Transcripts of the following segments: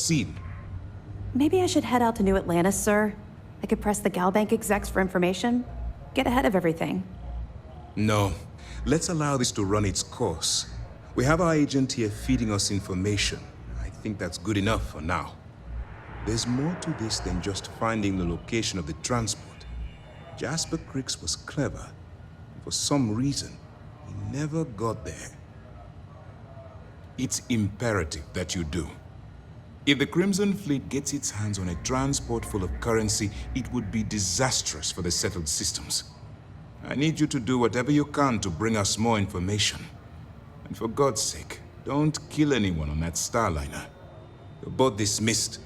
scene. Maybe I should head out to New Atlantis, sir. I could press the Galbank execs for information. Get ahead of everything. No. Let's allow this to run its course. We have our agent here feeding us information. I think that's good enough for now. There's more to this than just finding the location of the transport. Jasper Cricks was clever. For some reason, he never got there. It's imperative that you do. If the Crimson Fleet gets its hands on a transport full of currency, it would be disastrous for the settled systems. I need you to do whatever you can to bring us more information. And for God's sake, don't kill anyone on that Starliner. You're both dismissed.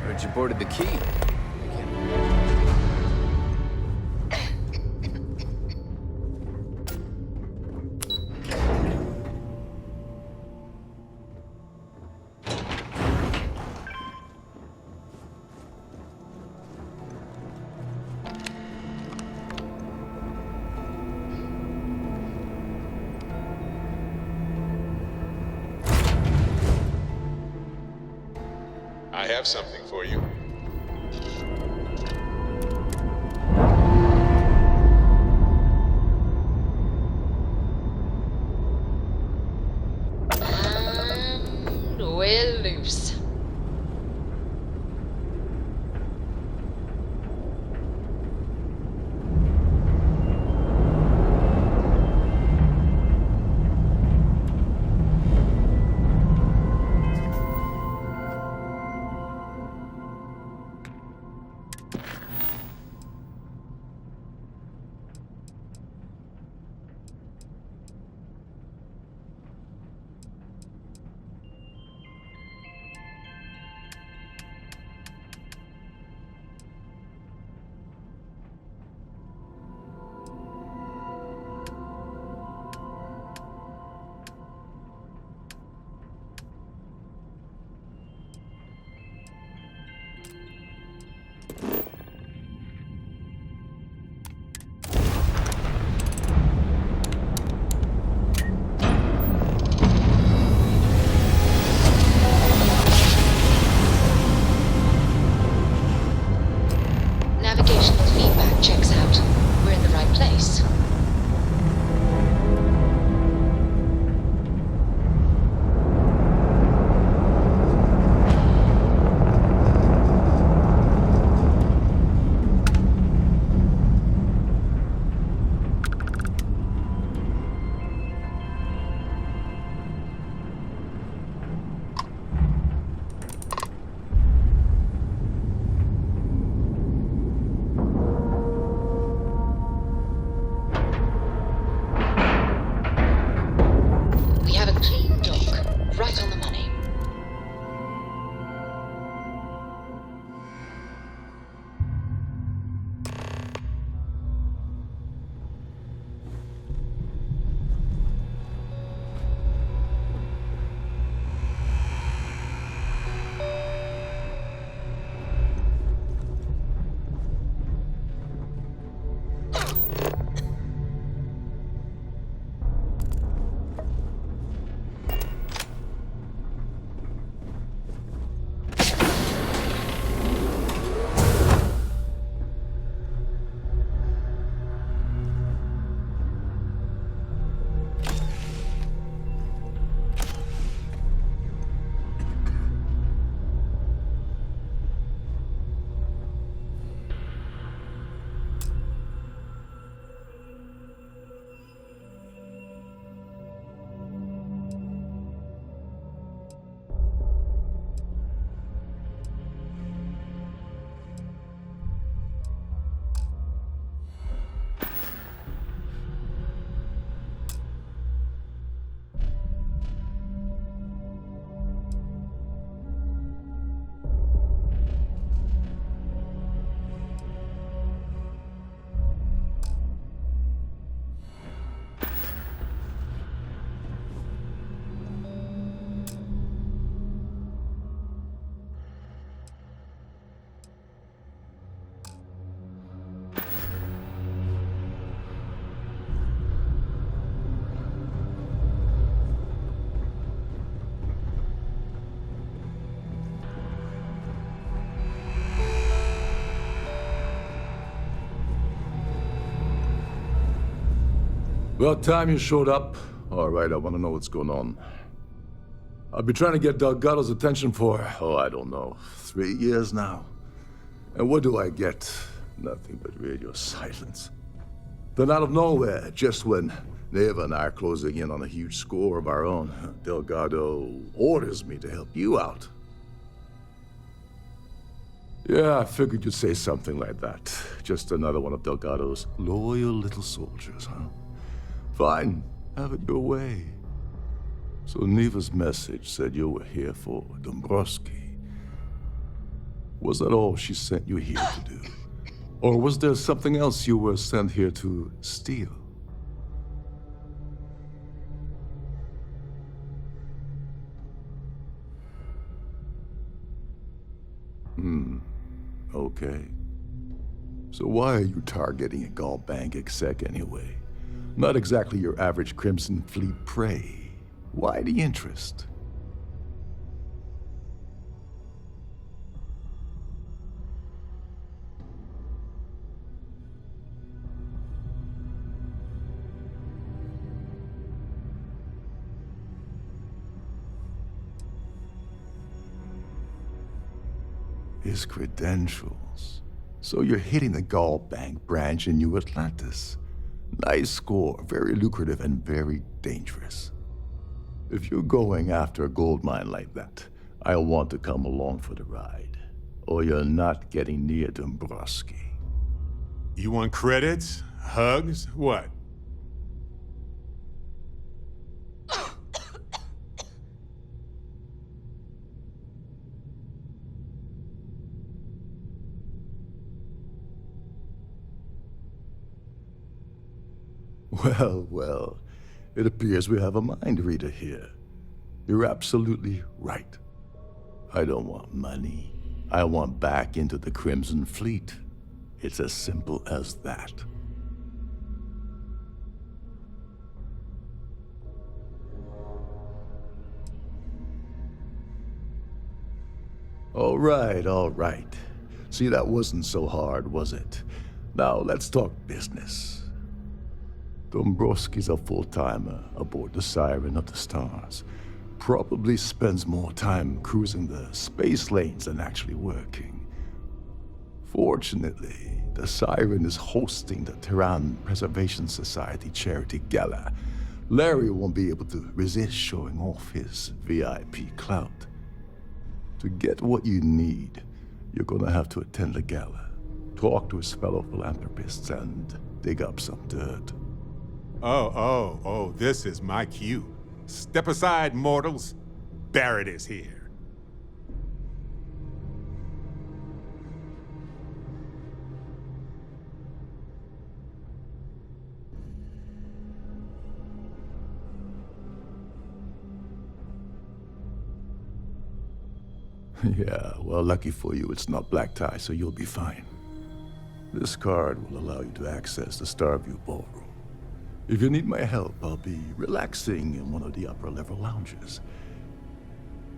Heard you boarded the key. I have something for you. And we're loose. About time you showed up. All right, I want to know what's going on. I've been trying to get Delgado's attention for, I don't know, 3 years now. And what do I get? Nothing but radio silence. Then out of nowhere, just when Neva and I are closing in on a huge score of our own, Delgado orders me to help you out. Yeah, I figured you'd say something like that. Just another one of Delgado's loyal little soldiers, huh? Fine, have it your way. So Neva's message said you were here for Dombrowski. Was that all she sent you here to do? Or was there something else you were sent here to steal? Okay. So why are you targeting a Gall Bank exec anyway? Not exactly your average Crimson Fleet prey. Why the interest? His credentials. So you're hitting the Gall Bank branch in New Atlantis. Nice score, very lucrative and very dangerous. If you're going after a gold mine like that, I'll want to come along for the ride. Or you're not getting near Dombrowski. You want credits? Hugs? What? Well, well, it appears we have a mind reader here. You're absolutely right. I don't want money. I want back into the Crimson Fleet. It's as simple as that. All right. See, that wasn't so hard, was it? Now, let's talk business. Dombrowski's a full-timer aboard the Siren of the Stars. Probably spends more time cruising the space lanes than actually working. Fortunately, the Siren is hosting the Tehran Preservation Society charity gala. Larry won't be able to resist showing off his VIP clout. To get what you need, you're gonna have to attend the gala, talk to his fellow philanthropists, and dig up some dirt. Oh, this is my cue. Step aside, mortals. Barrett is here. Yeah, well, lucky for you, it's not black tie, so you'll be fine. This card will allow you to access the Starview Ballroom. If you need my help, I'll be relaxing in one of the upper-level lounges.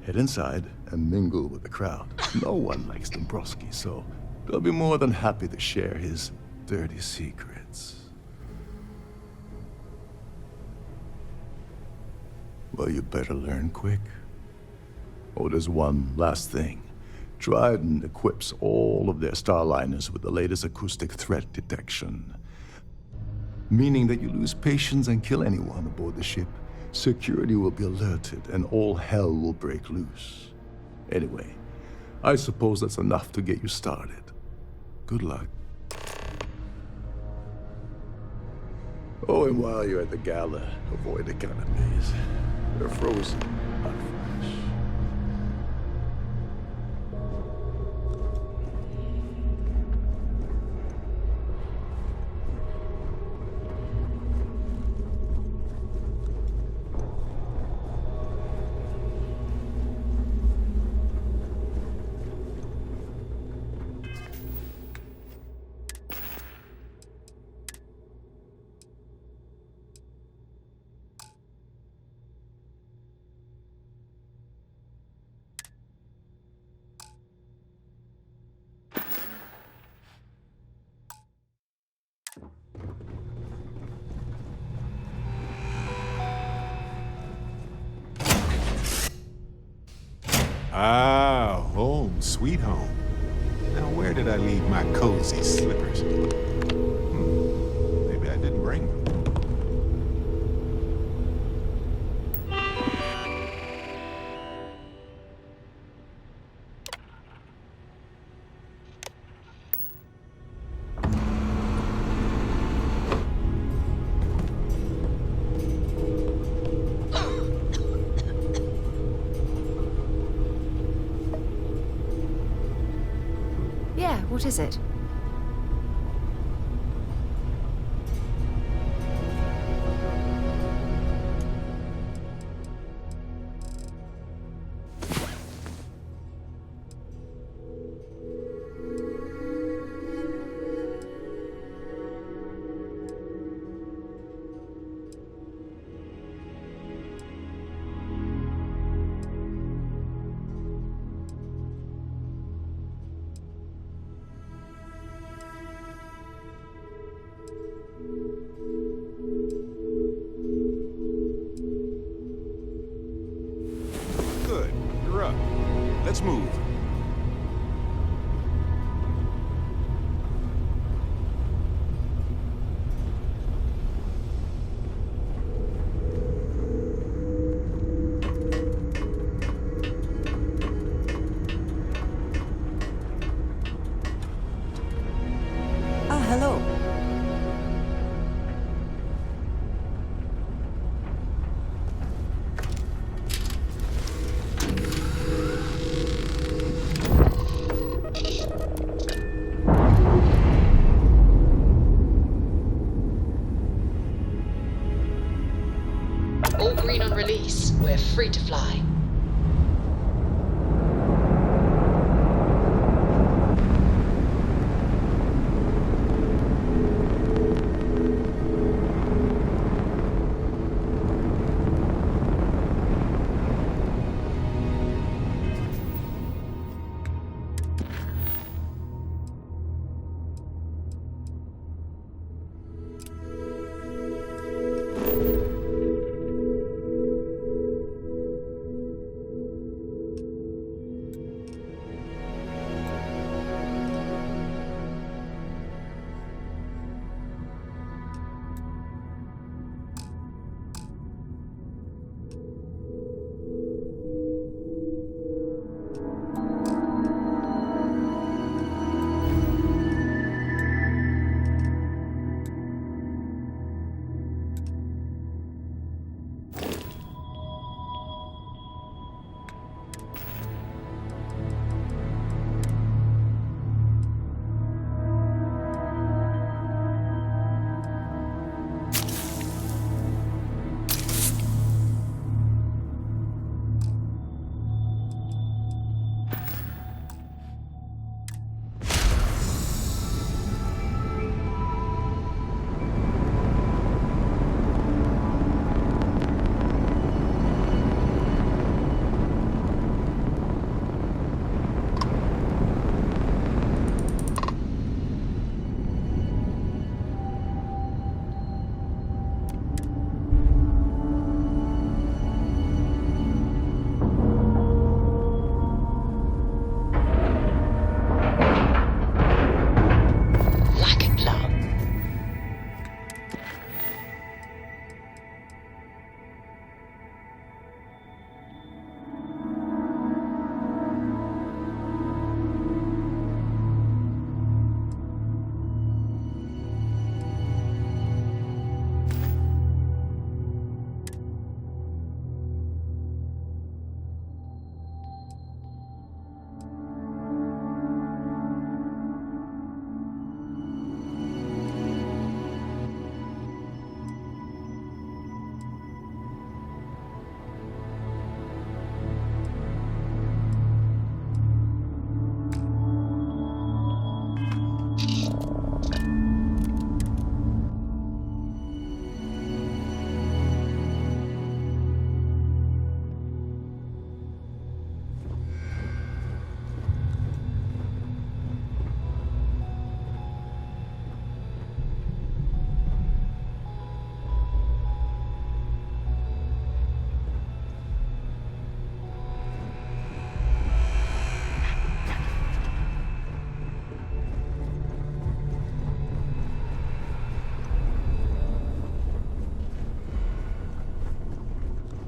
Head inside and mingle with the crowd. No one likes Dombrowski, so they'll be more than happy to share his dirty secrets. Well, you better learn quick. Oh, there's one last thing. Trident equips all of their starliners with the latest acoustic threat detection. Meaning that you lose patience and kill anyone aboard the ship, security will be alerted and all hell will break loose. Anyway, I suppose that's enough to get you started. Good luck. Oh, and while you're at the gala, avoid the canopies. They're frozen, not fresh. sweet home. Now, where did I leave my cozy slippers? Maybe I didn't bring them. Yeah, what is it? Good. You're up. Let's move. Hello. All green on release. We're free to fly.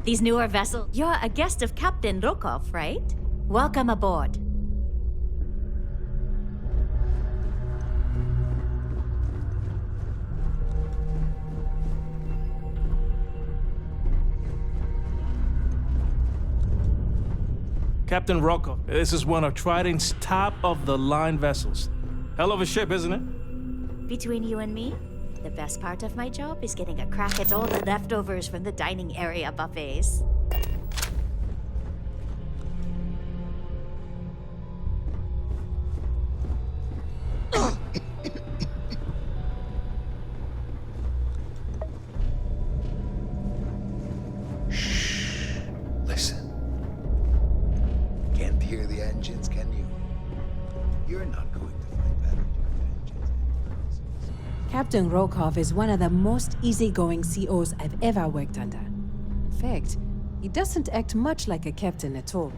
These newer vessels. You're a guest of Captain Rokov, right? Welcome aboard. Captain Rokov, this is one of Trident's top-of-the-line vessels. Hell of a ship, isn't it? Between you and me, the best part of my job is getting a crack at all the leftovers from the dining area buffets. Listen. Can't hear the engines, can you? You're not going to find better engines anywhere else. Captain Rokov is one of the most easygoing COs I've ever worked under. In fact, he doesn't act much like a captain at all.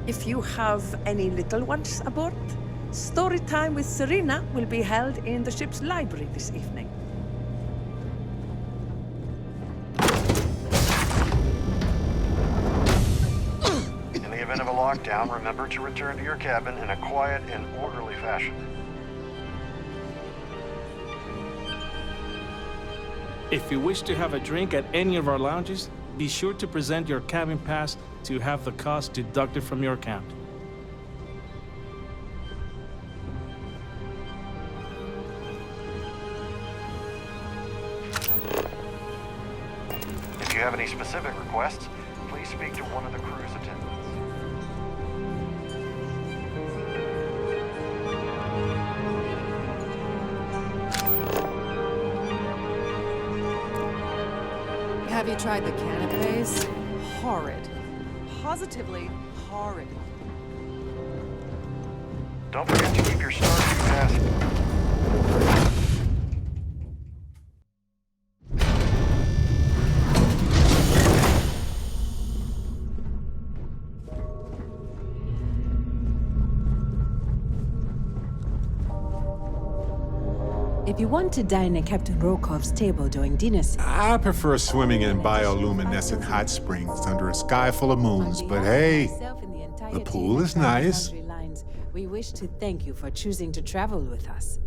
If you have any little ones aboard, story time with Serena will be held in the ship's library this evening. In the event of a lockdown, remember to return to your cabin in a quiet and orderly fashion. If you wish to have a drink at any of our lounges, be sure to present your cabin pass to have the cost deducted from your account. If you have any specific requests, please speak to one of the crew's attendants. Have you tried the canapes? Horrid. Positively horrid. Don't forget to keep your Starfleet pass. If you want to dine at Captain Rokov's table during dinner season, I prefer swimming in bioluminescent hot springs under a sky full of moons, but hey, the pool is nice. we wish to thank you for choosing to travel with us.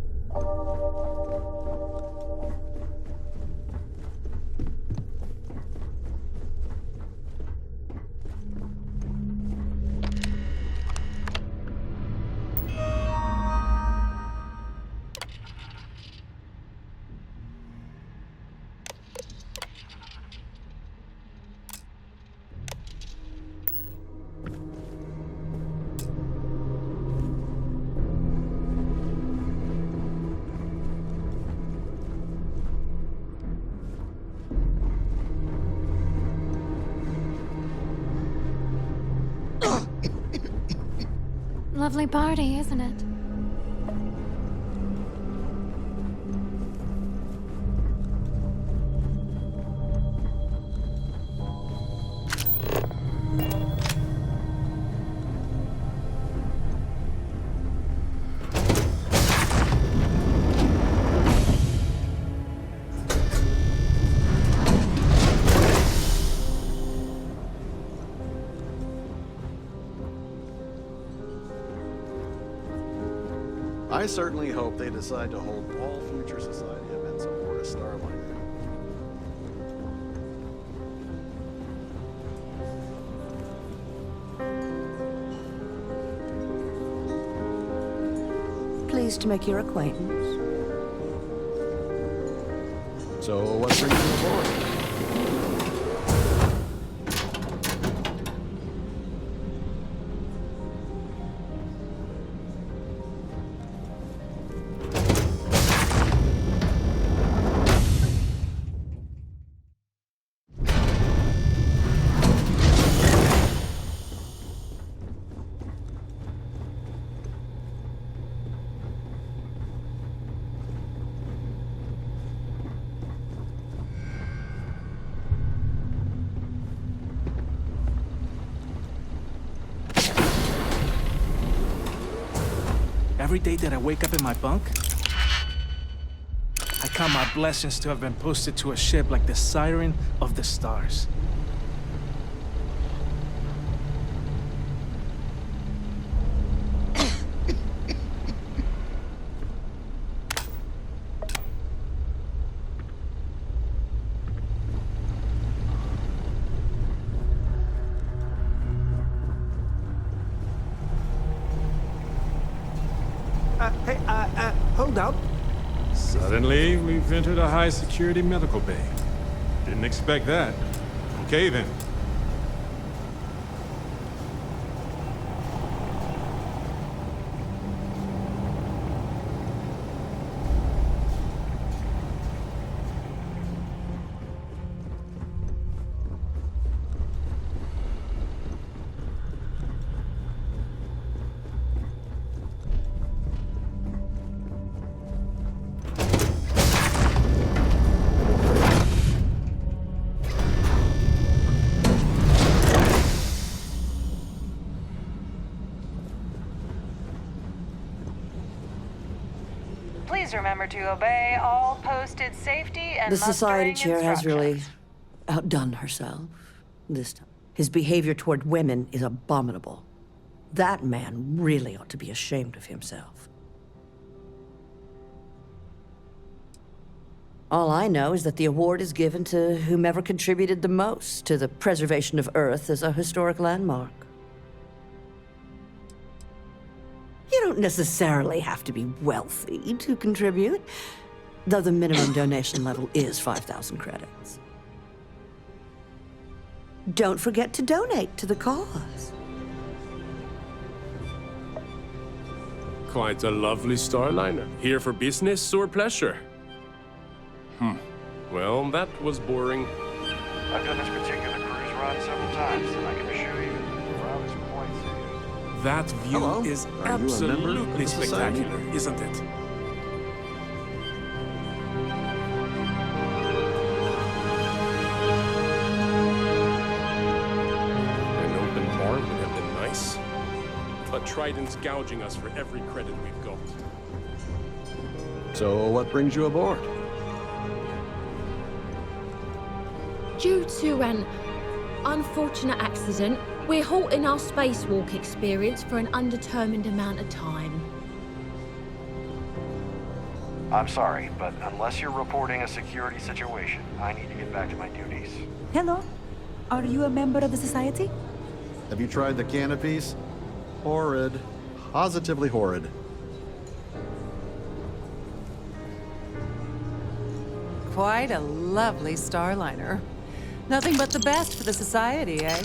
Lovely party, isn't it? I certainly hope they decide to hold all future society events aboard a Starliner. Pleased to make your acquaintance. So what brings you aboard? Every day that I wake up in my bunk, I count my blessings to have been posted to a ship like the Siren of the Stars. Hold up. Suddenly, we've entered a high-security medical bay. Didn't expect that. Okay, then. Please remember to obey all posted safety and The Society mustering Chair has really instructions. outdone herself this time. His behavior toward women is abominable. That man really ought to be ashamed of himself. All I know is that the award is given to whomever contributed the most to the preservation of Earth as a historic landmark. You don't necessarily have to be wealthy to contribute, though the minimum donation level is 5,000 credits. Don't forget to donate to the cause. Quite a lovely starliner. Here for business or pleasure? Well, that was boring. I've done this particular cruise run several times, and I can assure you, the route is quite safe. That view Hello. is Are you a member of absolutely the society? spectacular, isn't it? An open bar would have been nice. But Trident's gouging us for every credit we've got. So what brings you aboard? Due to an unfortunate accident, we're halting our spacewalk experience for an undetermined amount of time. I'm sorry, but unless you're reporting a security situation, I need to get back to my duties. Hello? Are you a member of the Society? Have you tried the canopies? Horrid. Positively horrid. Quite a lovely starliner. Nothing but the best for the Society, eh?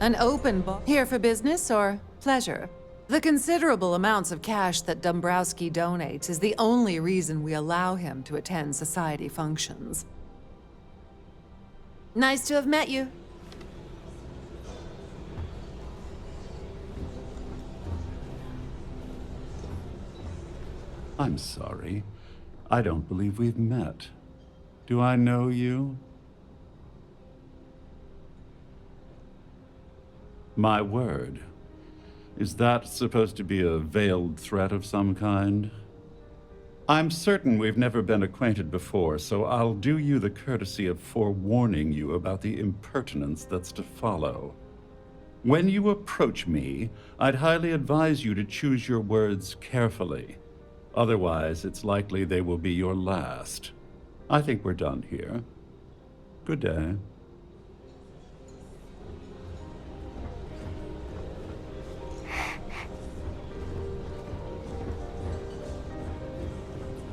An open bar. Here for business or pleasure? The considerable amounts of cash that Dombrowski donates is the only reason we allow him to attend society functions. Nice to have met you. I'm sorry. I don't believe we've met. Do I know you? My word. Is that supposed to be a veiled threat of some kind? I'm certain we've never been acquainted before, so I'll do you the courtesy of forewarning you about the impertinence that's to follow. When you approach me, I'd highly advise you to choose your words carefully. Otherwise, it's likely they will be your last. I think we're done here. Good day.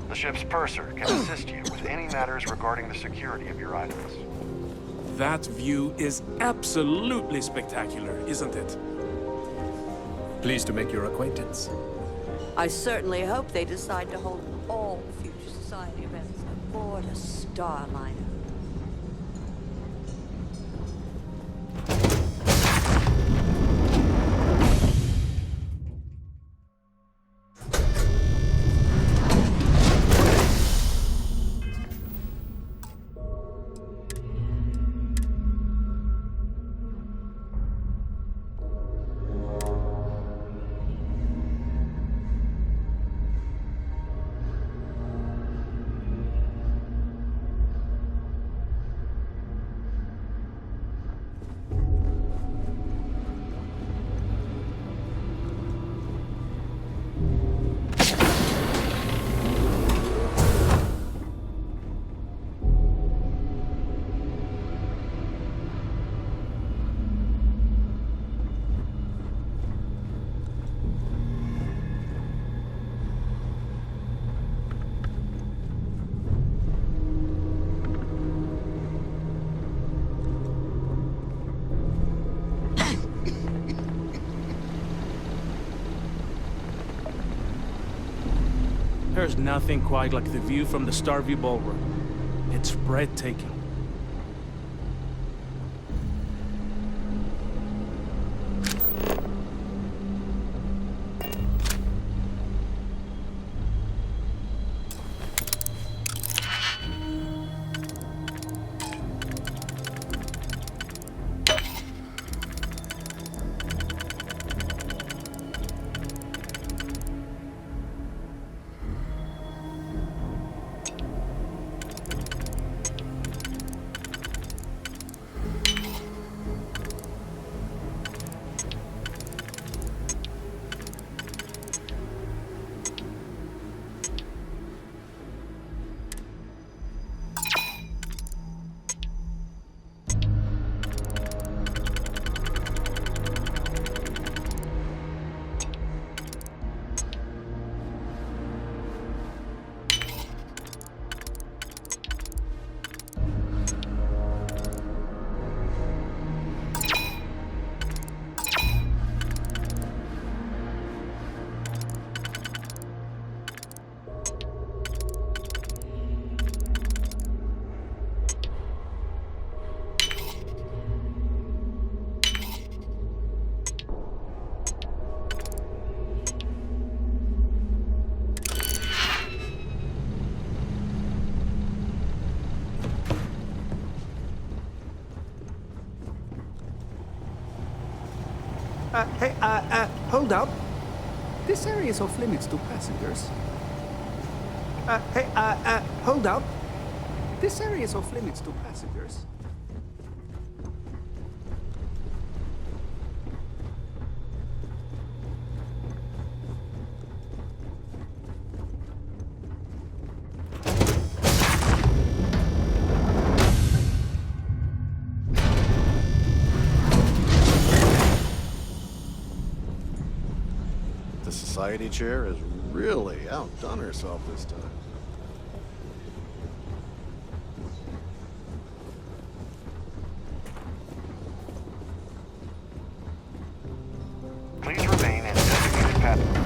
The ship's purser can assist you with any matters regarding the security of your items. That view is absolutely spectacular, isn't it? Pleased to make your acquaintance. I certainly hope they decide to hold all future society events aboard Starliner. There's nothing quite like the view from the Starview Ballroom. It's breathtaking. Hold up. This area is off limits to passengers. Hold up. This area is off limits to passengers. The society chair has really outdone herself this time. Please remain in designated path.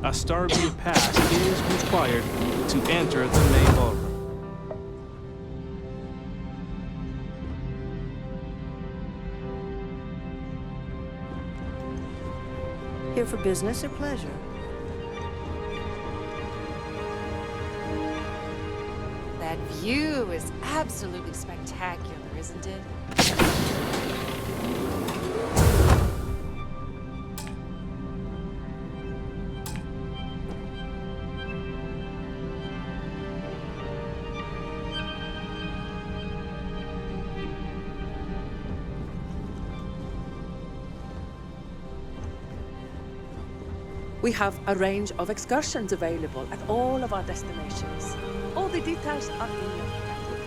A Starview pass is required to enter the main ballroom. Here for business or pleasure? That view is absolutely spectacular, isn't it? We have a range of excursions available at all of our destinations. All the details are in your packet.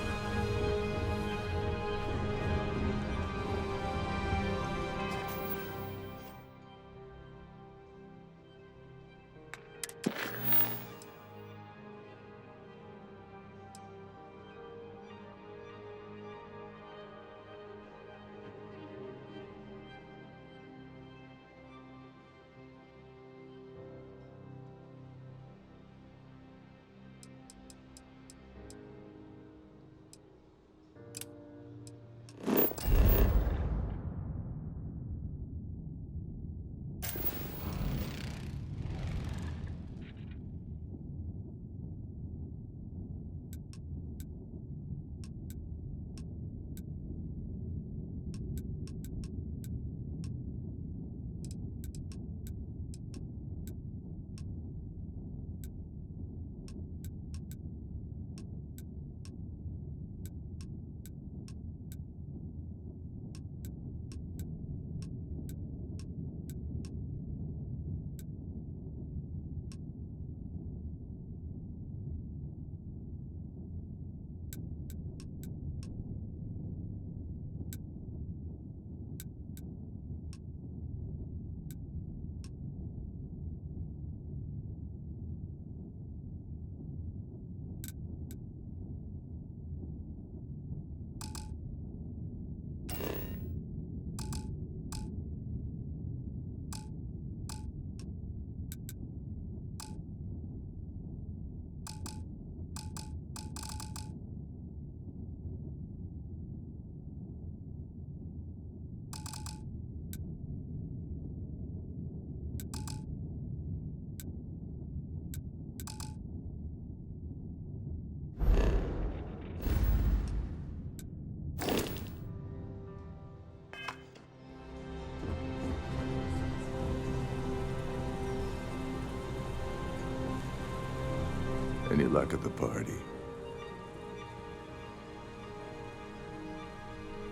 Any luck at the party?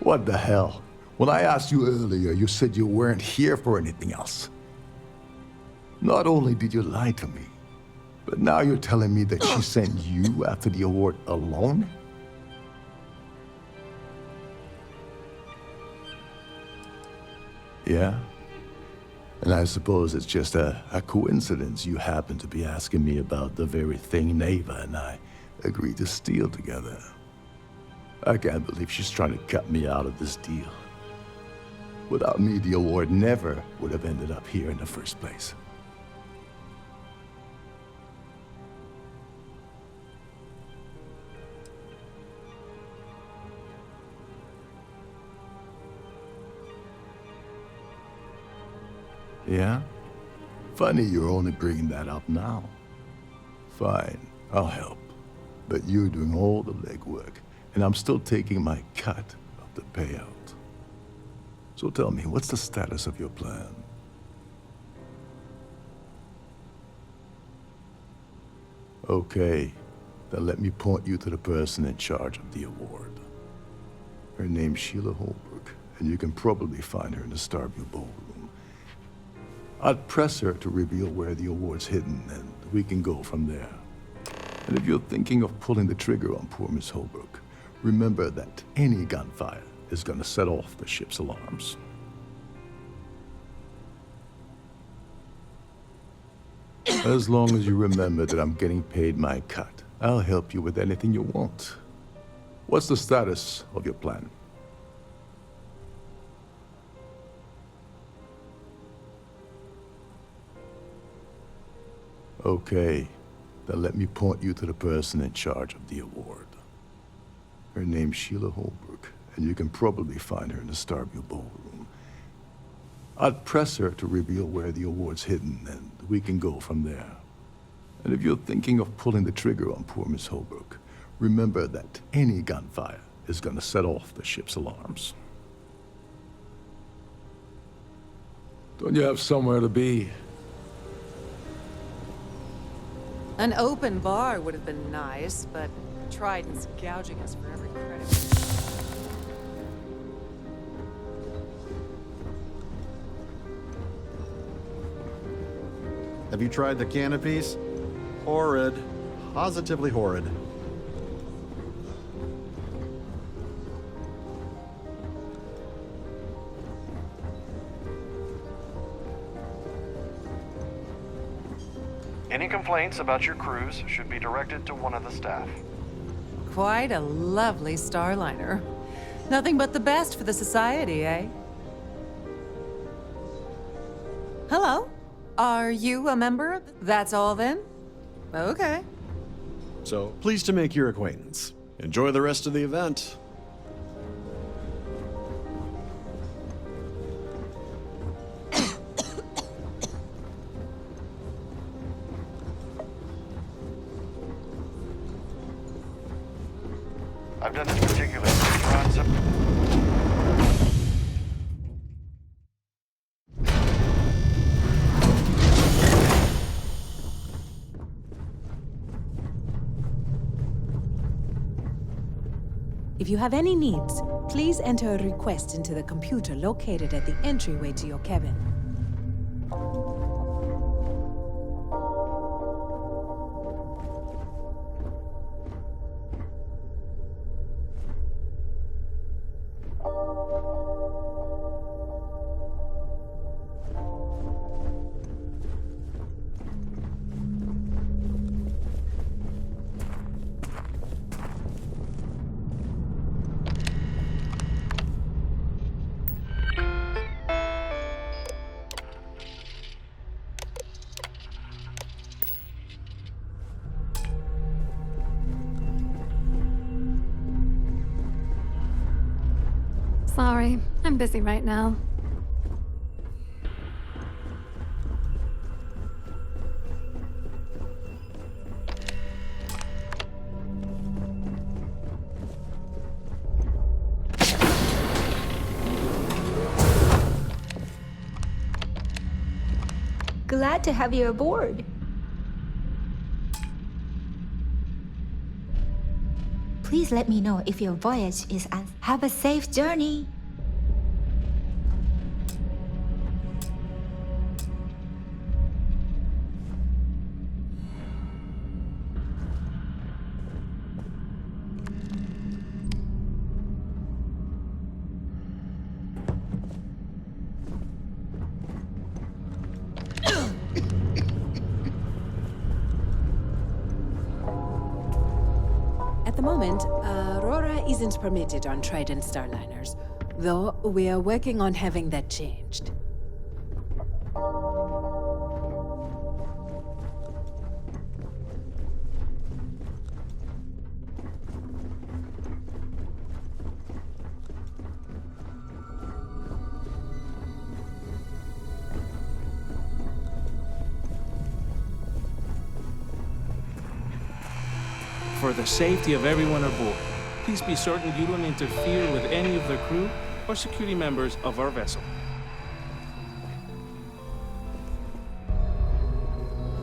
What the hell? When I asked you earlier, you said you weren't here for anything else. Not only did you lie to me, but now you're telling me that she sent you after the award alone? Yeah? And I suppose it's just a coincidence you happen to be asking me about the very thing Neva and I agreed to steal together. I can't believe she's trying to cut me out of this deal. Without me, the award never would have ended up here in the first place. Yeah? Funny you're only bringing that up now. Fine, I'll help. But you're doing all the legwork, and I'm still taking my cut of the payout. So tell me, what's the status of your plan? Okay, then let me point you to the person in charge of the award. Her name's Sheila Holbrook, and you can probably find her in the STARFIELD ballroom. I'd press her to reveal where the award's hidden, and we can go from there. And if you're thinking of pulling the trigger on poor Miss Holbrook, remember that any gunfire is gonna set off the ship's alarms. As long as you remember that I'm getting paid my cut, I'll help you with anything you want. What's the status of your plan? Okay, then let me point you to the person in charge of the award. Her name's Sheila Holbrook, and you can probably find her in the STARFIELD ballroom. I'd press her to reveal where the award's hidden, and we can go from there. And if you're thinking of pulling the trigger on poor Miss Holbrook, remember that any gunfire is gonna set off the ship's alarms. Don't you have somewhere to be? An open bar would have been nice, but Trident's gouging us for every credit. Have you tried the canopies? Horrid. Positively horrid. Any complaints about your cruise should be directed to one of the staff. Quite a lovely Starliner. Nothing but the best for the Society, eh? Hello? Are you a member? That's all then? Okay. So, pleased to make your acquaintance. Enjoy the rest of the event. I've done this particular cruise run If you have any needs, please enter a request into the computer located at the entryway to your cabin. Sorry, I'm busy right now. Glad to have you aboard. Please let me know if your voyage is ends. Have a safe journey. At the moment, Aurora isn't permitted on Trident Starliners, though we are working on having that changed. For the safety of everyone aboard, please be certain you don't interfere with any of the crew or security members of our vessel.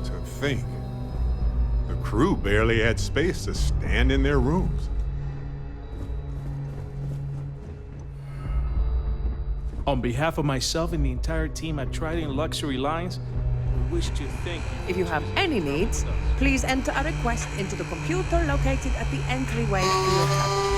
To think, the crew barely had space to stand in their rooms. On behalf of myself and the entire team at Trident Luxury Lines, we wish to thank you. If you have any needs, please enter a request into the computer located at the entryway to your cabin.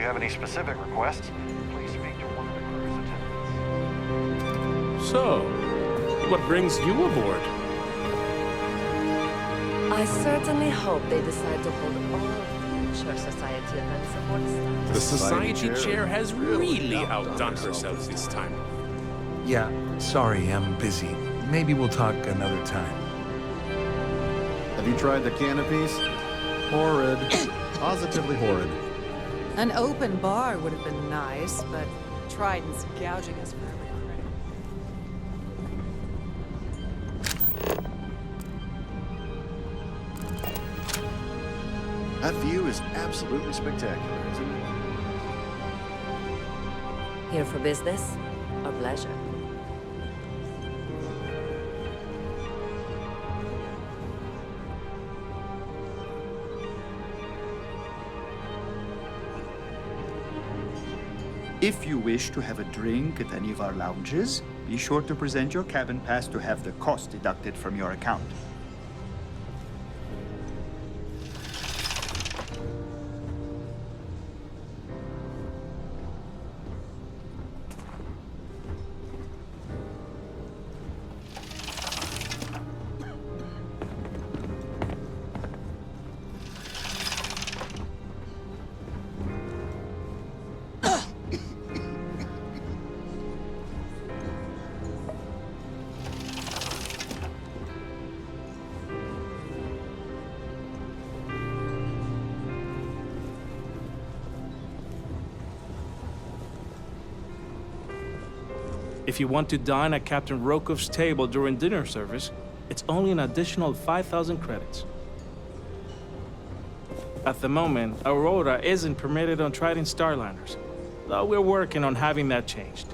you have any specific requests, please speak to one of the crew's attendants. So, what brings you aboard? I certainly hope they decide to hold all future society events aboard Star. The Society Chair has really outdone herself this time. Yeah, sorry, I'm busy. Maybe we'll talk another time. Have you tried the canopies? Horrid. Positively horrid. An open bar would have been nice, but Trident's gouging us for every credit. That view is absolutely spectacular, isn't it? Here for business or pleasure? If you wish to have a drink at any of our lounges, be sure to present your cabin pass to have the cost deducted from your account. If you want to dine at Captain Rokov's table during dinner service, it's only an additional 5,000 credits. At the moment, Aurora isn't permitted on Trident Starliners, though we're working on having that changed.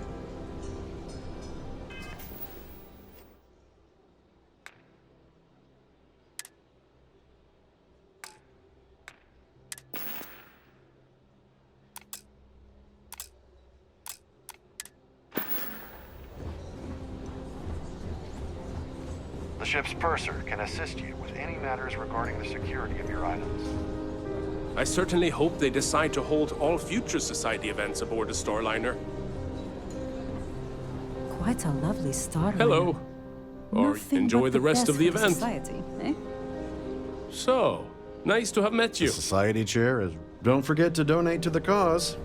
The ship's purser can assist you with any matters regarding the security of your items. I certainly hope they decide to hold all future Society events aboard the Starliner. Quite a lovely Starliner. Hello. Or Nothing enjoy but the rest best of the for event. Society, eh? So, nice to have met you. The Society Chair is... Don't forget to donate to the cause.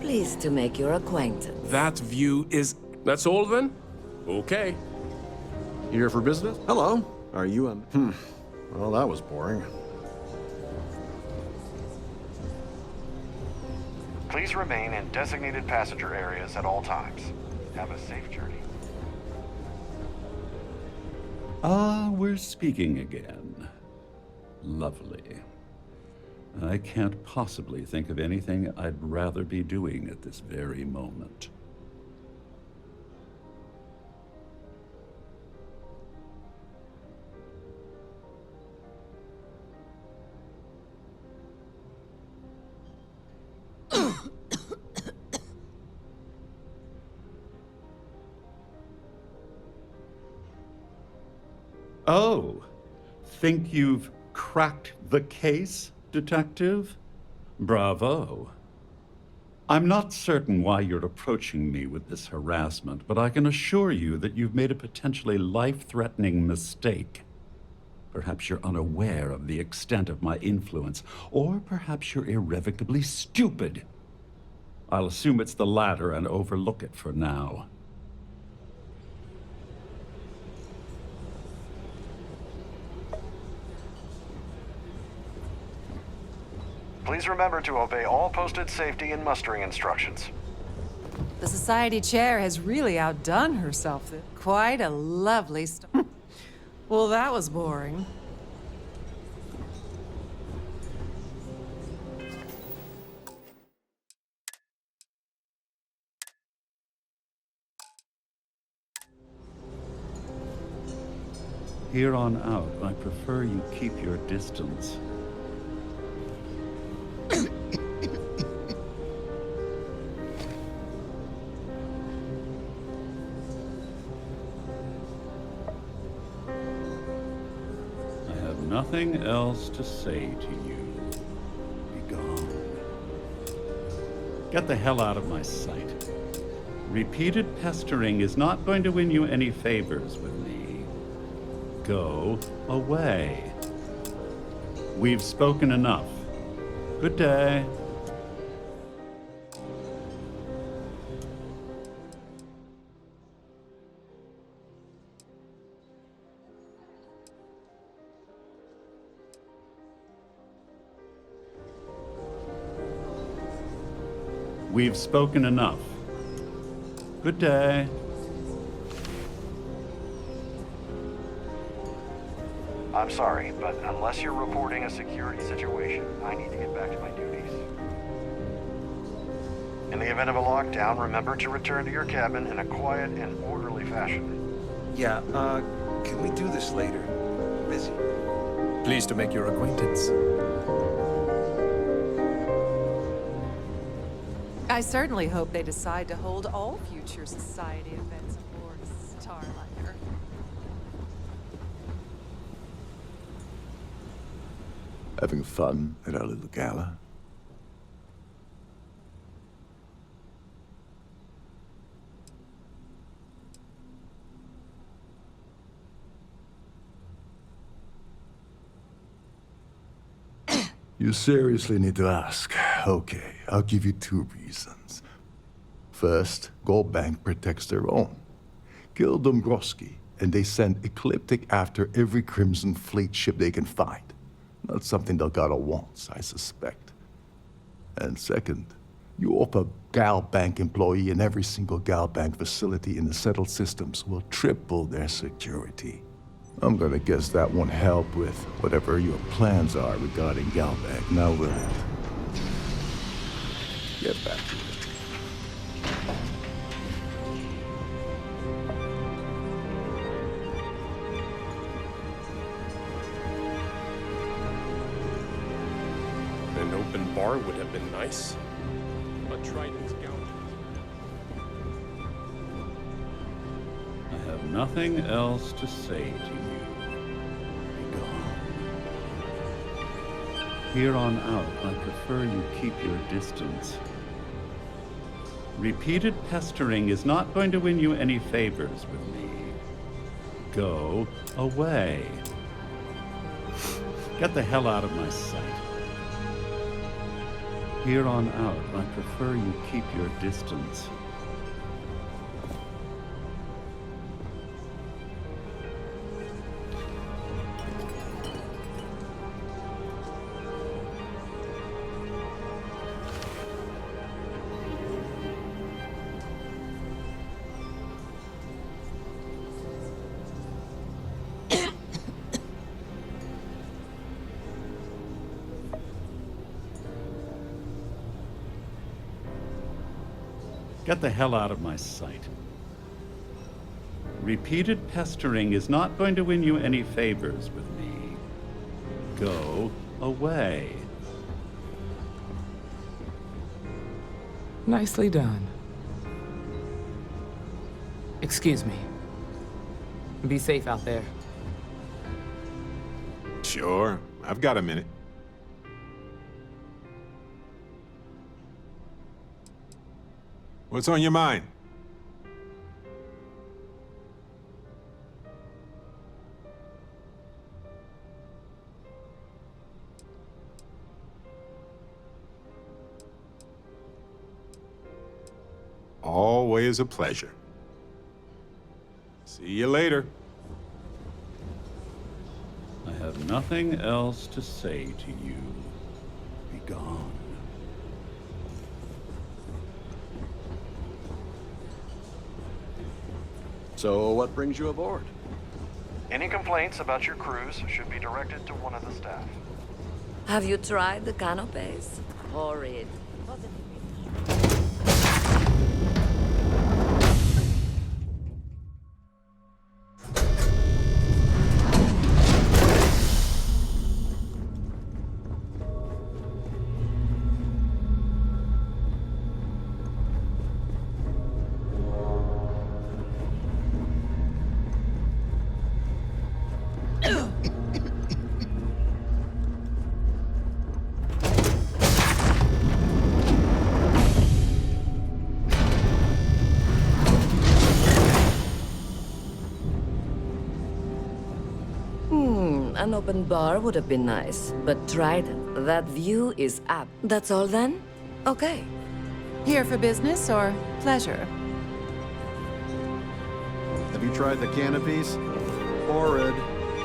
Pleased to make your acquaintance. That view is... That's all then? Okay. Here for business? Hello. Are you on... Well, that was boring. Please remain in designated passenger areas at all times. Have a safe journey. Ah, we're speaking again. Lovely. I can't possibly think of anything I'd rather be doing at this very moment. Oh, think you've cracked the case, Detective? Bravo. I'm not certain why you're approaching me with this harassment, but I can assure you that you've made a potentially life-threatening mistake. Perhaps you're unaware of the extent of my influence, or perhaps you're irrevocably stupid. I'll assume it's the latter and overlook it for now. Please remember to obey all posted safety and mustering instructions. The Society Chair has really outdone herself. Quite a lovely Well, that was boring. Here on out, I prefer you keep your distance. nothing else to say to you. Be gone. Get the hell out of my sight. Repeated pestering is not going to win you any favors with me. Go away. We've spoken enough. Good day. We've spoken enough. Good day. I'm sorry, but unless you're reporting a security situation, I need to get back to my duties. In the event of a lockdown, remember to return to your cabin in a quiet and orderly fashion. Yeah, can we do this later? Busy. Pleased to make your acquaintance. I certainly hope they decide to hold all future society events aboard Starliner. Having fun at our little gala? You seriously need to ask. Okay, I'll give you 2 reasons. First, Gold Bank protects their own. Kill Dombrowski, and they send Ecliptic after every Crimson Fleet ship they can find. Not something Delgado wants, I suspect. And second, you offer Gal Bank employee in every single Gal Bank facility in the settled systems will triple their security. I'm gonna guess that won't help with whatever your plans are regarding Galbank, now will it? Get back to it. An open bar would have been nice, but Trident's gouging. I have nothing else to say to you. Be gone. Here on out, I prefer you keep your distance. Repeated pestering is not going to win you any favors with me. Go away. Get the hell out of my sight. Here on out, I prefer you keep your distance. Get the hell out of my sight. Repeated pestering is not going to win you any favors with me. Go away. Nicely done. Excuse me. Be safe out there. Sure, I've got a minute. What's on your mind? Always a pleasure. See you later. I have nothing else to say to you. Be gone. So, what brings you aboard? Any complaints about your cruise should be directed to one of the staff. Have you tried the canopies? Horrid. An open bar would have been nice, but Trident, that view is apt. That's all then? Okay. Here for business or pleasure? Have you tried the canopies? Horrid.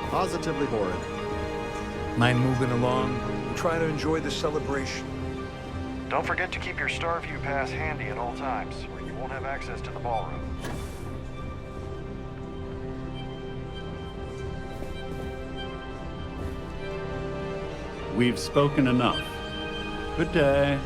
Positively horrid. Mind moving along? Try to enjoy the celebration. Don't forget to keep your Starview pass handy at all times, or you won't have access to the ballroom. We've spoken enough. Good day.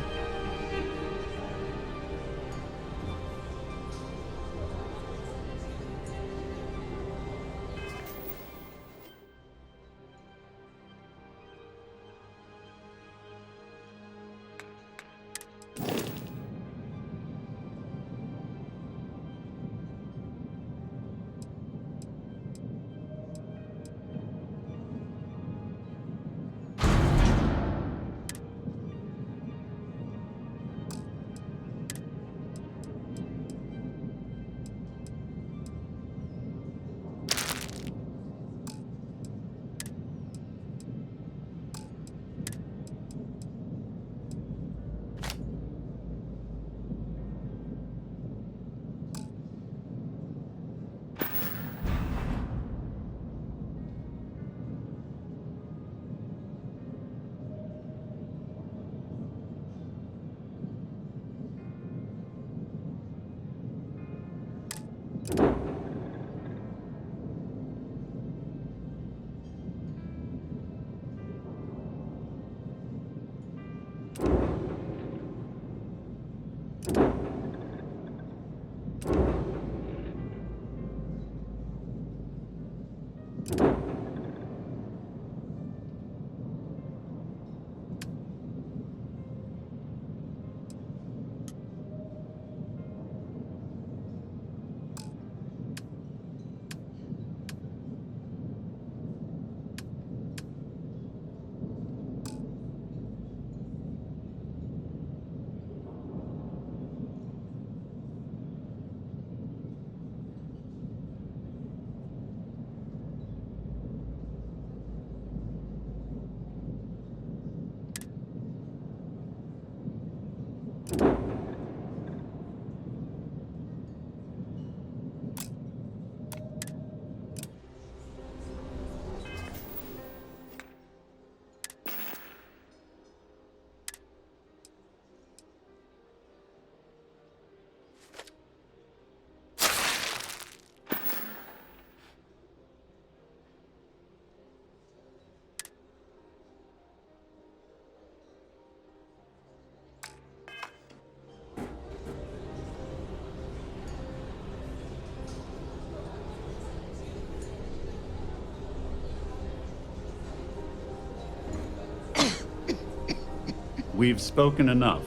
We've spoken enough.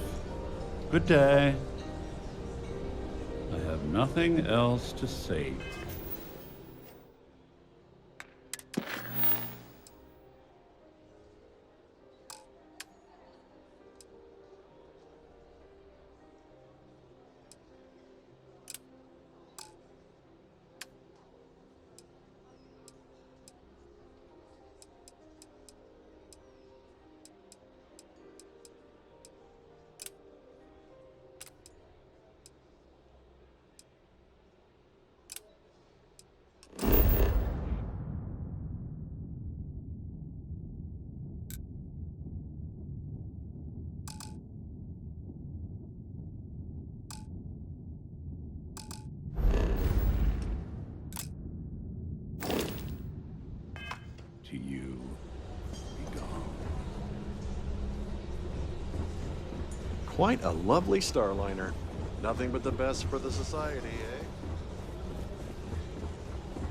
Good day. I have nothing else to say. To you, be gone. Quite a lovely Starliner. Nothing but the best for the society, eh?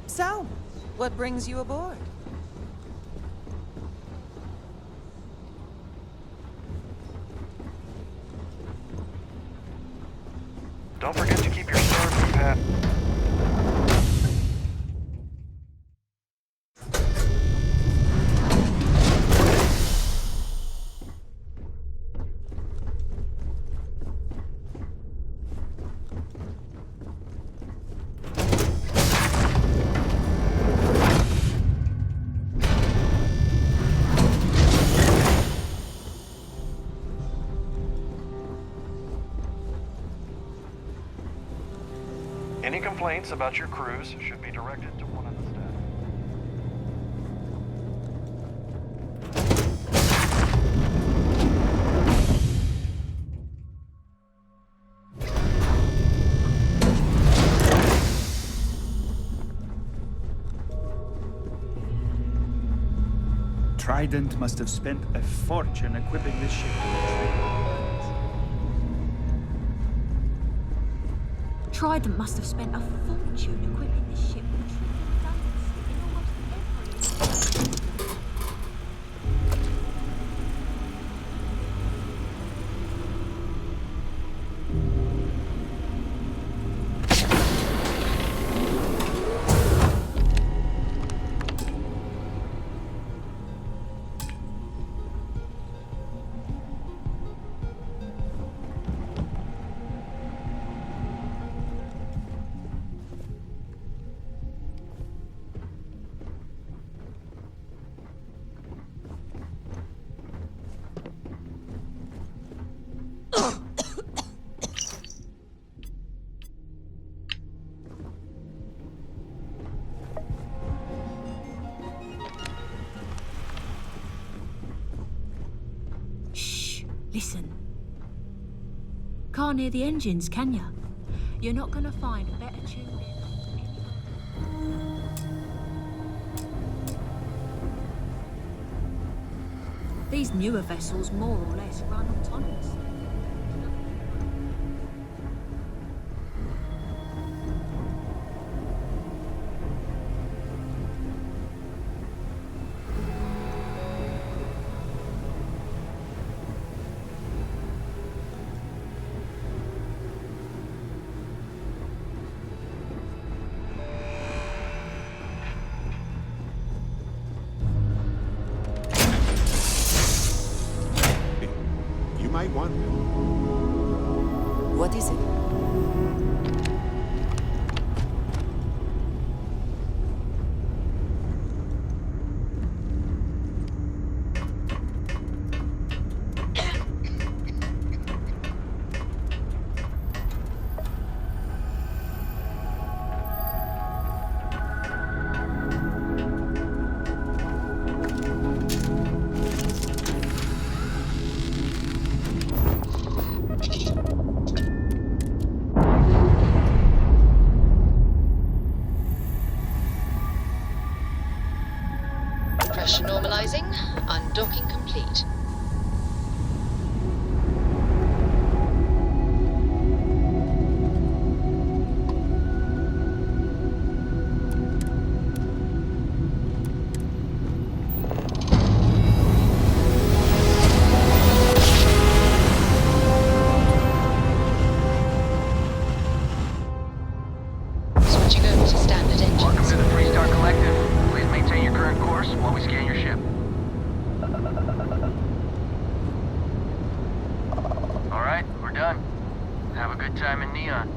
So, what brings you aboard? Don't forget to keep your Starview pass. Any complaints about your cruise should be directed to one of the staff. Trident must have spent a fortune equipping this ship. Trident must have spent a fortune equipping this ship with redundancy in almost every... Listen. Can't hear the engines, can ya? You're not gonna find a better tune in. These newer vessels more or less run autonomously. Might want. What is it? Pressure normalizing. Undocking complete. Switching over to standard engines. Welcome to the 3-Star Collective. Please maintain your current course while we scan your ship. Alright, we're done. Have a good time in Neon.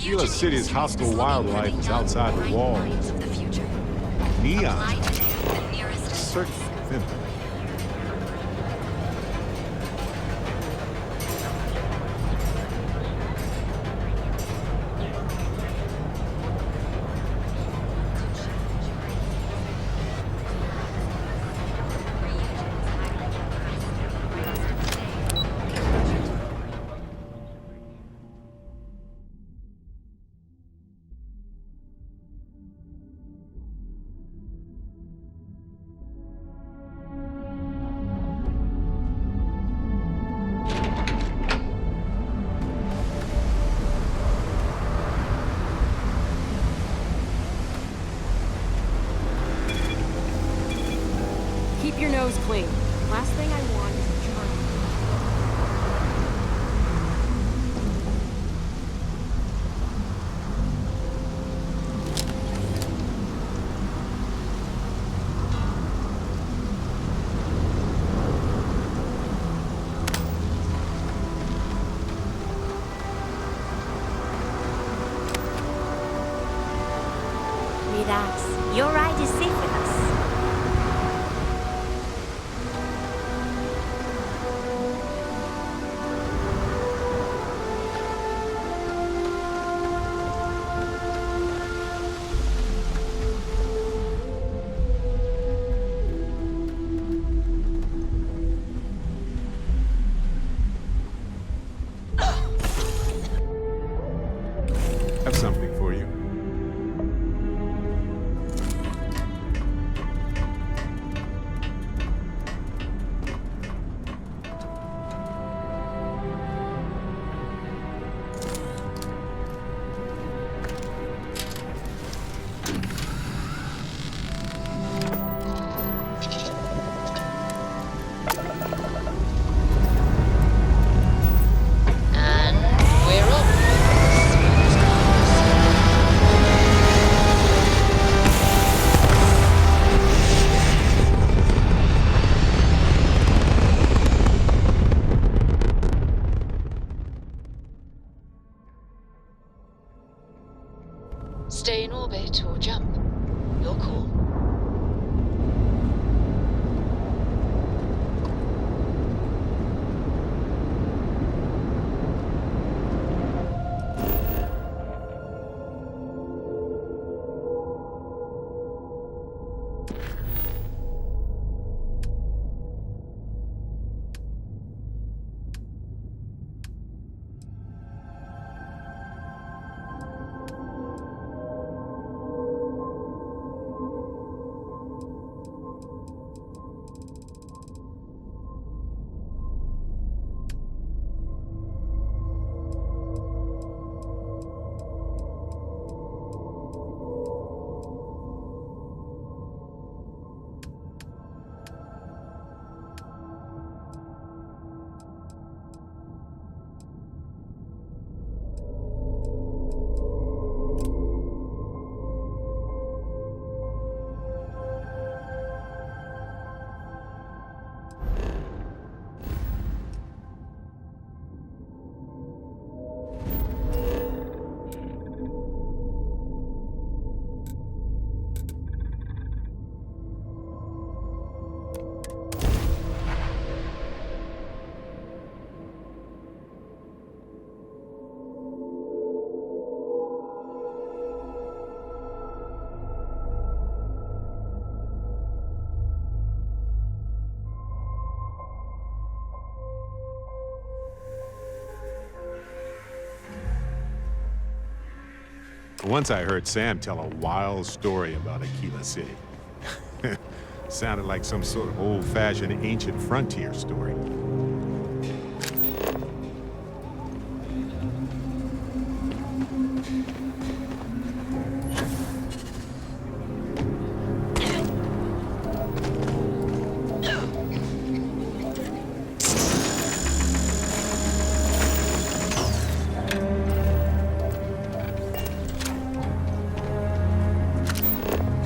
Aquila City's hostile wildlife is outside the walls. Neon. Search for them. Keep your nose clean. Last thing I want is a charge. Relax. Your ride is safe with us. Have something for you. Stay in orbit or jump. Your call. Once I heard Sam tell a wild story about Aquila City. Sounded like some sort of old-fashioned ancient frontier story.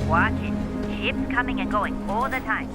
Watch it. Ships coming and going all the time.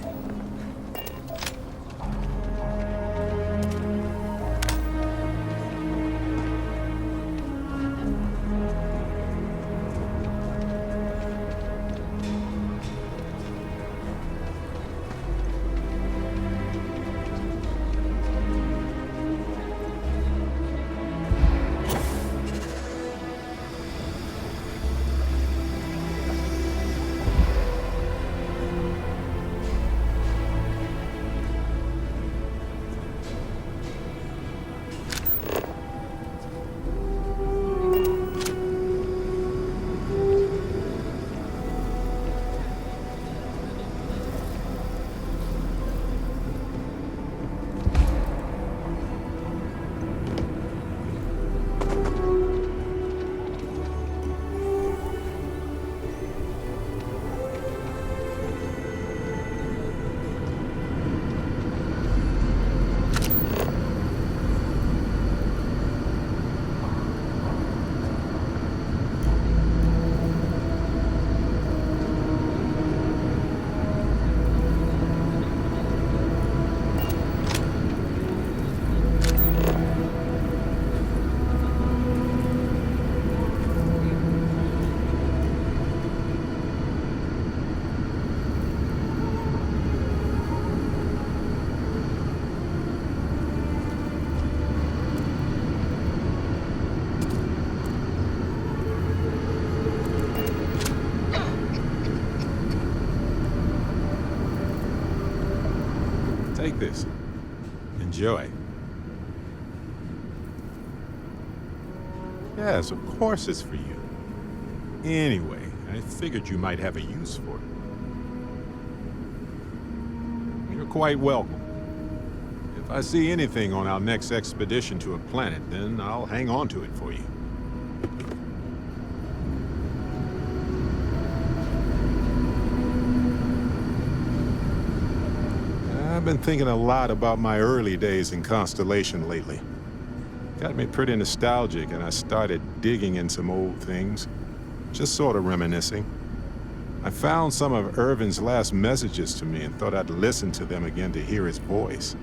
this. Enjoy. Yes, of course it's for you. Anyway, I figured you might have a use for it. You're quite welcome. If I see anything on our next expedition to a planet, then I'll hang on to it for you. I've been thinking a lot about my early days in Constellation lately. Got me pretty nostalgic, and I started digging in some old things, just sort of reminiscing. I found some of Irvin's last messages to me and thought I'd listen to them again to hear his voice.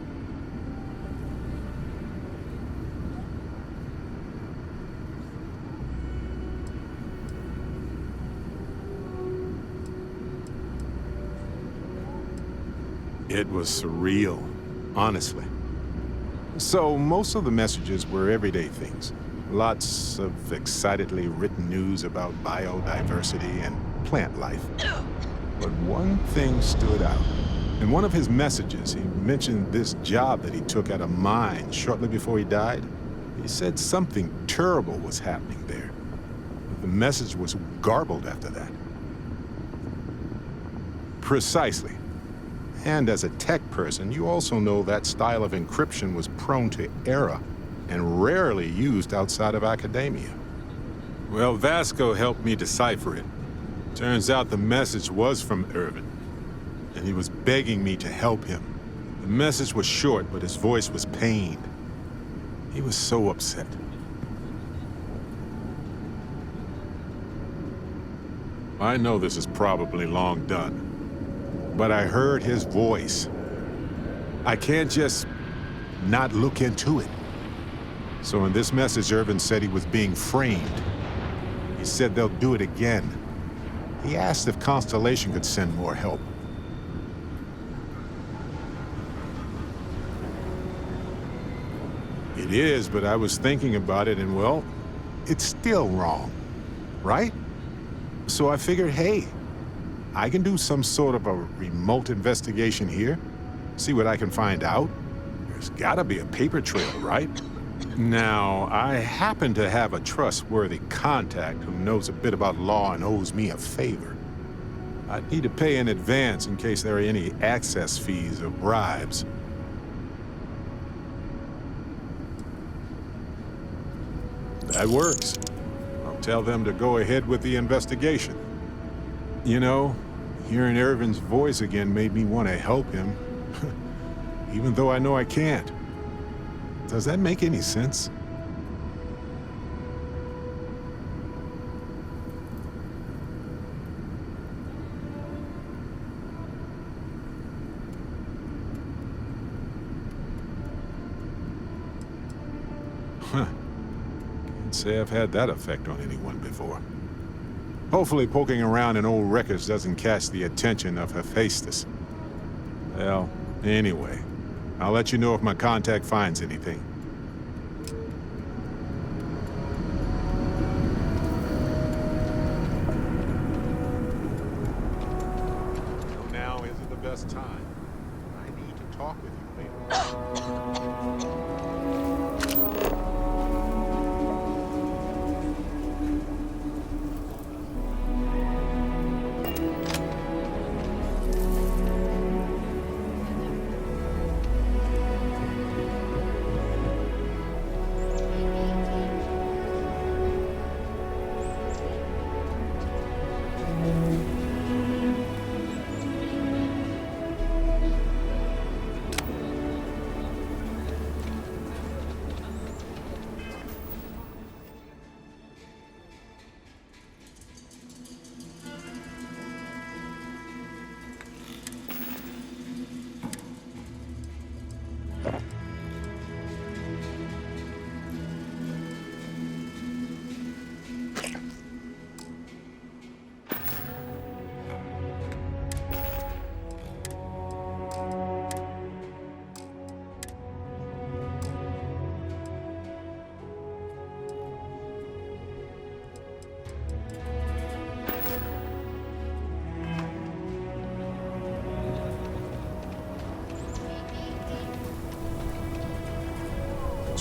It was surreal, honestly. So most of the messages were everyday things. Lots of excitedly written news about biodiversity and plant life. But one thing stood out. In one of his messages, he mentioned this job that he took at a mine shortly before he died. He said something terrible was happening there. But the message was garbled after that. Precisely. And as a tech person, you also know that style of encryption was prone to error and rarely used outside of academia. Well, Vasco helped me decipher it. Turns out the message was from Irvin, and he was begging me to help him. The message was short, but his voice was pained. He was so upset. I know this is probably long done, but I heard his voice. I can't just not look into it. So in this message, Irvin said he was being framed. He said they'll do it again. He asked if Constellation could send more help. It is, but I was thinking about it and, well, it's still wrong, right? So I figured, hey, I can do some sort of a remote investigation here, see what I can find out. There's gotta be a paper trail, right? Now, I happen to have a trustworthy contact who knows a bit about law and owes me a favor. I'd need to pay in advance in case there are any access fees or bribes. That works. I'll tell them to go ahead with the investigation. You know, hearing Irvin's voice again made me want to help him, even though I know I can't. Does that make any sense? Huh. Can't say I've had that effect on anyone before. Hopefully poking around in old records doesn't catch the attention of Hephaestus. Well, anyway, I'll let you know if my contact finds anything. Now isn't the best time. I need to talk with you later.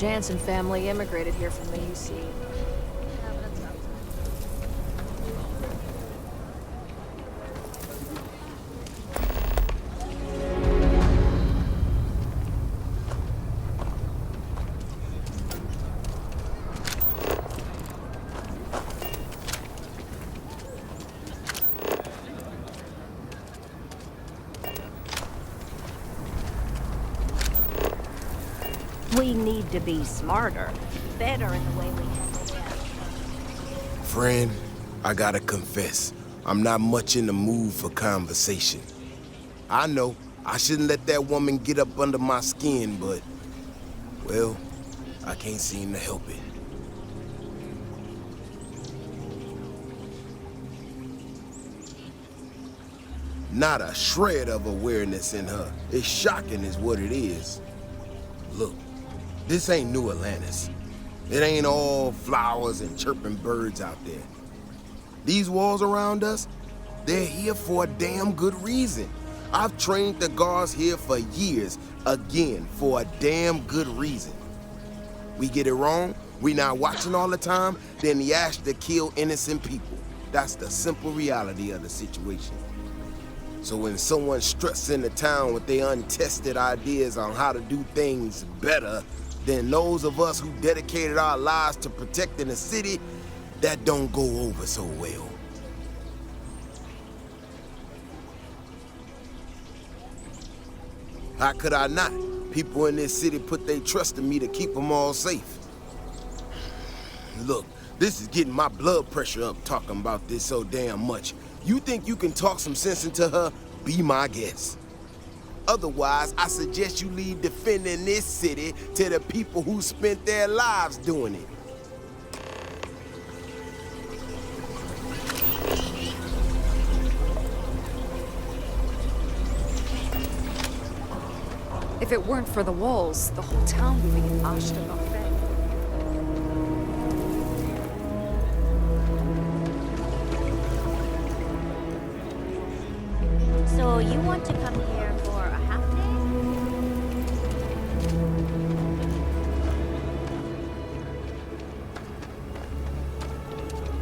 Jansen family immigrated here from the UC. We need to be smarter, better in the way we handle that. Friend, I gotta confess, I'm not much in the mood for conversation. I know I shouldn't let that woman get up under my skin, but, well, I can't seem to help it. Not a shred of awareness in her. It's shocking is what it is. Look, this ain't New Atlantis. It ain't all flowers and chirping birds out there. These walls around us, they're here for a damn good reason. I've trained the guards here for years, again, for a damn good reason. We get it wrong, we not watching all the time, then the ash to kill innocent people. That's the simple reality of the situation. So when someone struts into town with their untested ideas on how to do things better than those of us who dedicated our lives to protecting the city, that don't go over so well. How could I not? People in this city put their trust in me to keep them all safe. Look, this is getting my blood pressure up talking about this so damn much. You think you can talk some sense into her? Be my guest. Otherwise, I suggest you leave defending this city to the people who spent their lives doing it. If it weren't for the walls, the whole town would be an Ashtabach. So you want to come here for a half day?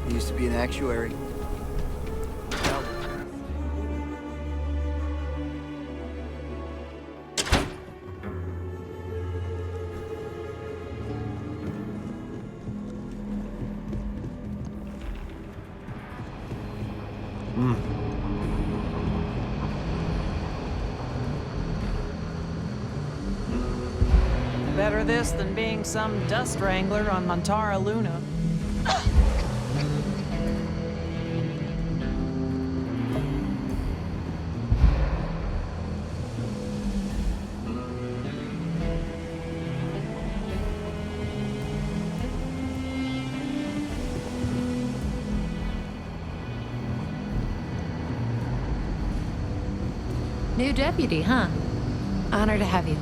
I used to be an actuary. Better this than being some dust wrangler on Montara Luna. New deputy, huh? Honor to have you.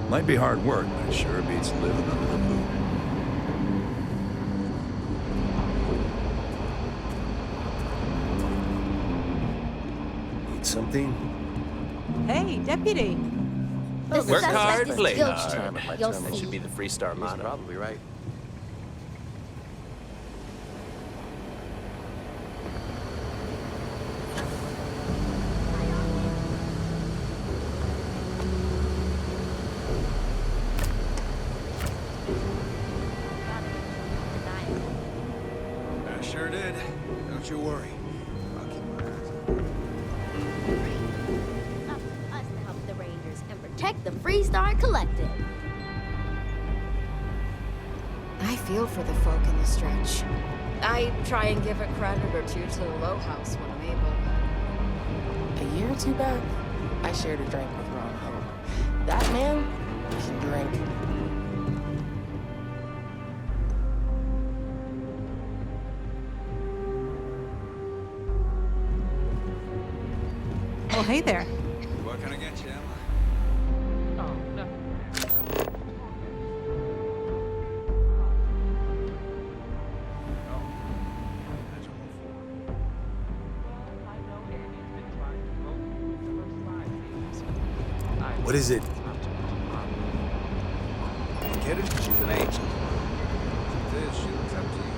Might be hard work, but it sure beats living under the moon. Need something? Hey, Deputy. Work hard, play You'll hard. You'll That see. should be the Freestar motto. Probably right. I sure did. Don't you worry. I'll keep my eyes on Up to us to help the Rangers and protect the Freestar Collective. I feel for the folk in the stretch. I try and give a credit or two to the Low House when I'm able. A year or two back, I shared a drink with Ron Hope. That man can drink. Oh, hey there. What can I get you, Emma? Oh, no. What is it? Get it? She's an agent. If it is, she looks up to you.